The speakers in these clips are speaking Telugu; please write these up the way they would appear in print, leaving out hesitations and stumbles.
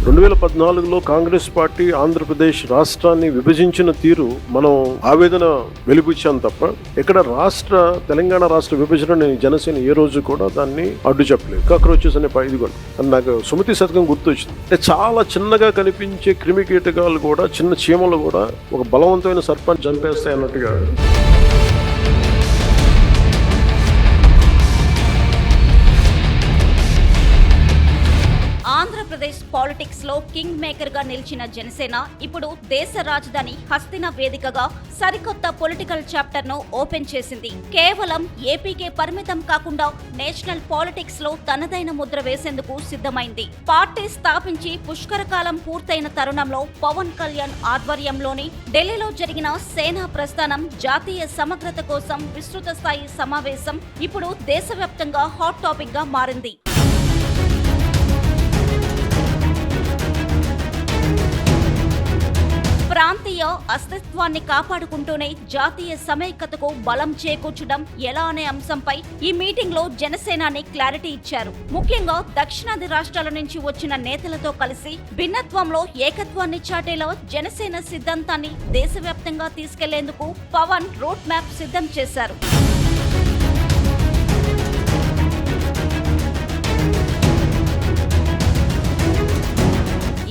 2014లో కాంగ్రెస్ పార్టీ ఆంధ్రప్రదేశ్ రాష్ట్రాన్ని విభజించిన తీరు మనం ఆవేదన వెలిబుచ్చాం తప్ప ఇక్కడ తెలంగాణ రాష్ట్ర విభజనని జనసేన ఏ రోజు కూడా దాన్ని అడ్డు చెప్పలేదు. కాక్రోచెస్ అనే ఇదిగోండి నాకు సుమతి శతకం గుర్తొచ్చింది. అంటే చాలా చిన్నగా కనిపించే క్రిమి కీటకాలు కూడా, చిన్న చీమలు కూడా ఒక బలవంతమైన సర్పాన్ని చంపేస్తాయి అన్నట్టుగా ఆంధ్రప్రదేశ్ పాలిటిక్స్ లో కింగ్ మేకర్ గా నిలిచిన జనసేన ఇప్పుడు దేశ రాజధాని హస్తిన వేదికగా సరికొత్త పొలిటికల్ చాప్టర్ ను ఓపెన్ చేసింది. కేవలం ఏపీకే పరిమితం కాకుండా నేషనల్ పాలిటిక్స్ లో తనదైన ముద్ర వేసేందుకు సిద్ధమైంది. పార్టీ స్థాపించి పుష్కర కాలం పూర్తయిన తరుణంలో పవన్ కళ్యాణ్ ఆధ్వర్యంలోని ఢిల్లీలో జరిగిన సేనా ప్రస్థానం, జాతీయ సమగ్రత కోసం విస్తృత స్థాయి సమావేశం ఇప్పుడు దేశవ్యాప్తంగా హాట్ టాపిక్ గా మారింది. ప్రాంతీయ అస్తిత్వాన్ని కాపాడుకుంటూనే జాతీయ సమైక్యతకు బలం చేకూర్చడం ఎలా అనే అంశంపై ఈ మీటింగ్ లో జనసేనాని క్లారిటీ ఇచ్చారు. ముఖ్యంగా దక్షిణాది రాష్ట్రాల నుంచి వచ్చిన నేతలతో కలిసి భిన్నత్వంలో ఏకత్వాన్ని చాటేలా జనసేన సిద్ధాంతాన్ని దేశవ్యాప్తంగా తీసుకెళ్లేందుకు పవన్ రూట్ మ్యాప్ సిద్ధం చేశారు.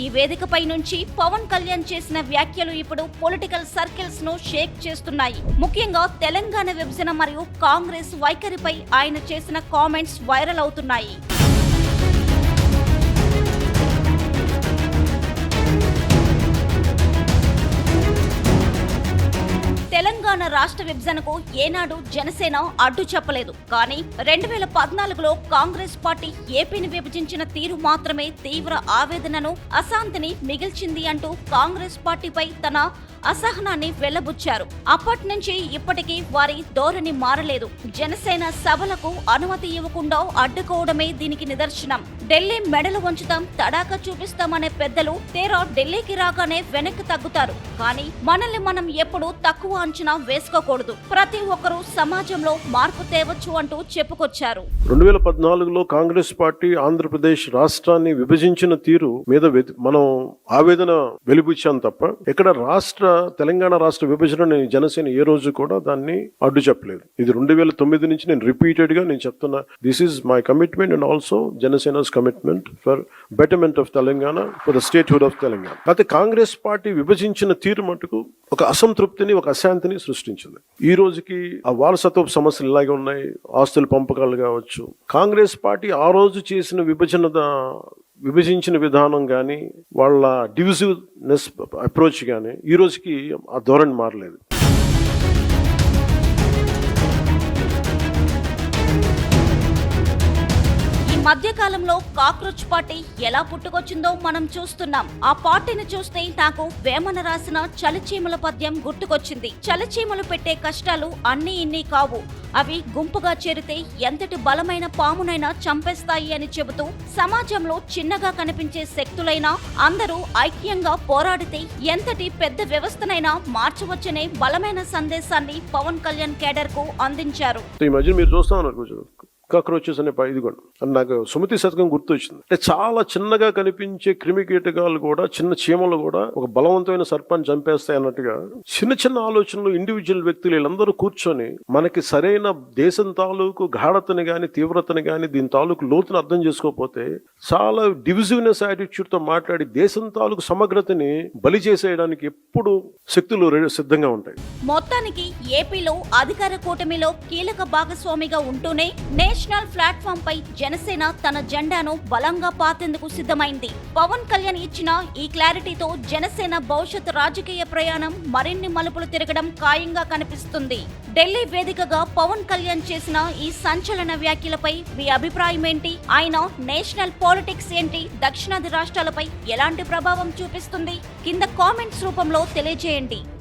ఈ వేదికపై నుంచి పవన్ కళ్యాణ్ చేసిన వ్యాఖ్యలు ఇప్పుడు పొలిటికల్ సర్కిల్స్ ను షేక్ చేస్తున్నాయి. ముఖ్యంగా తెలంగాణ విభజన మరియు కాంగ్రెస్ వైఖరిపై ఆయన చేసిన కామెంట్స్ వైరల్ అవుతున్నాయి. తెలంగాణ రాష్ట్ర విభజనకు ఏనాడు జనసేన అడ్డు చెప్పలేదు. కానీ 2014లో కాంగ్రెస్ పార్టీ ఏపీని విభజించిన తీరు మాత్రమే తీవ్ర ఆవేదనను, అశాంతిని మిగిల్చింది అంటూ కాంగ్రెస్ పార్టీపై తన అసహనాన్ని వెళ్లబుచ్చారు. అప్పటి నుంచి ఇప్పటికీ వారి ధోరణి మారలేదు. జనసేన సభలకు అనుమతి ఇవ్వకుండా అడ్డుకోవడమే దీనికి నిదర్శనం. ఢిల్లీ మెడలు వంచుతాం, తడాక చూపిస్తామనే పెద్దలు తీరా ఢిల్లీకి రాగానే వెనక్కి తగ్గుతారు. కానీ మనల్ని మనం ఎప్పుడూ తక్కువ అంచనా వేసుకోకూడదు. ప్రతి ఒక్కరూ సమాజంలో మార్పు తేవచ్చు అంటూ చెప్పుకొచ్చారు. 2014లో కాంగ్రెస్ పార్టీ ఆంధ్రప్రదేశ్ రాష్ట్రాన్ని విభజించిన తీరు మీద మనం ఆవేదన వెలిబుచ్చాం తప్ప ఇక్కడ తెలంగాణ రాష్ట్ర విభజనని జనసేన ఏ రోజు కూడా దాన్ని అడ్డు చెప్పలేదు. ఇది 2009 నుంచి నేను రిపీటెడ్ గా చెప్తున్నా. This is my commitment and also Janasena's commitment for betterment of Telangana, for the statehood of Telangana. అయితే కాంగ్రెస్ పార్టీ విభజించిన తీరు మటుకు ఒక అసంతృప్తిని, ఒక అశాంతిని సృష్టించింది. ఈ రోజుకి ఆ వారసత్వ సమస్యలు ఇలాగే ఉన్నాయి. ఆస్తుల పంపకాలు కావచ్చు. కాంగ్రెస్ పార్టీ ఆ రోజు చేసిన విభజించిన విధానం కానీ, వాళ్ళ డివిజివ్నెస్ అప్రోచ్ కానీ ఈ రోజుకి ఆ ధోరణి మారలేదు. మధ్యకాలంలో కాక్రోచ్ పార్టీ ఎలా పుట్టుకొచ్చిందో మనం చూస్తున్నాం. ఆ పార్టీని చూస్తే నాకు వేమన రాసిన చలిచీమల పద్యం గుర్తుకొచ్చింది. చలిచీమలు పెట్టే కష్టాలు అన్నీ ఇన్ని కావు, అవి గుంపుగా చేరితే ఎంతటి బలమైన పామునైనా చంపేస్తాయి అని చెబుతూ సమాజంలో చిన్నగా కనిపించే శక్తులైనా అందరూ ఐక్యంగా పోరాడితే ఎంతటి పెద్ద వ్యవస్థనైనా మార్చవచ్చనే బలమైన సందేశాన్ని పవన్ కళ్యాణ్ కేడర్ కు అందించారు. ఈ మధ్య మీరు చూస్తా ఉన్నారు కాక్రోచెస్ అనే ఇదిగోండి నాకు సుమతి శతకం గుర్తొచ్చింది. అంటే చాలా చిన్నగా కనిపించే క్రిమి కీటకాలు కూడా, చిన్న చీమలు కూడా ఒక బలవంతమైన సర్పాన్ని చంపేస్తాయి అన్నట్టుగా చిన్న చిన్న ఆలోచనలు ఇండివిజువల్ వ్యక్తులు వీళ్ళందరూ కూర్చొని మనకి సరైన దేశం తాలూకు గాఢతని గాని, తీవ్రతని గాని, దీని తాలూకు లోతును అర్థం చేసుకోకపోతే చాలా డివిజివ్నెస్ యాటిట్యూడ్ తో మాట్లాడి దేశం తాలూకు సమగ్రతని బలి చేసేయడానికి ఎప్పుడు శక్తులు సిద్ధంగా ఉంటాయి. మొత్తానికి ఏపీలో అధికార కూటమిలో కీలక భాగస్వామిగా ఉంటూనే నేషనల్ ప్లాట్ఫామ్ పై జనసేన తన జెండాను బలంగా పాతేందుకు సిద్ధమైంది. పవన్ కళ్యాణ్ ఇచ్చిన ఈ క్లారిటీతో జనసేన భవిష్యత్ రాజకీయ ప్రయాణం మరిన్ని మలుపులు తిరగడం ఖాయంగా కనిపిస్తుంది. ఢిల్లీ వేదికగా పవన్ కళ్యాణ్ చేసిన ఈ సంచలన వ్యాఖ్యలపై మీ అభిప్రాయం ఏంటి? ఆయన నేషనల్ పాలిటిక్స్ ఏంటి? దక్షిణాది రాష్ట్రాలపై ఎలాంటి ప్రభావం చూపిస్తుంది? కింద కామెంట్స్ రూపంలో తెలియజేయండి.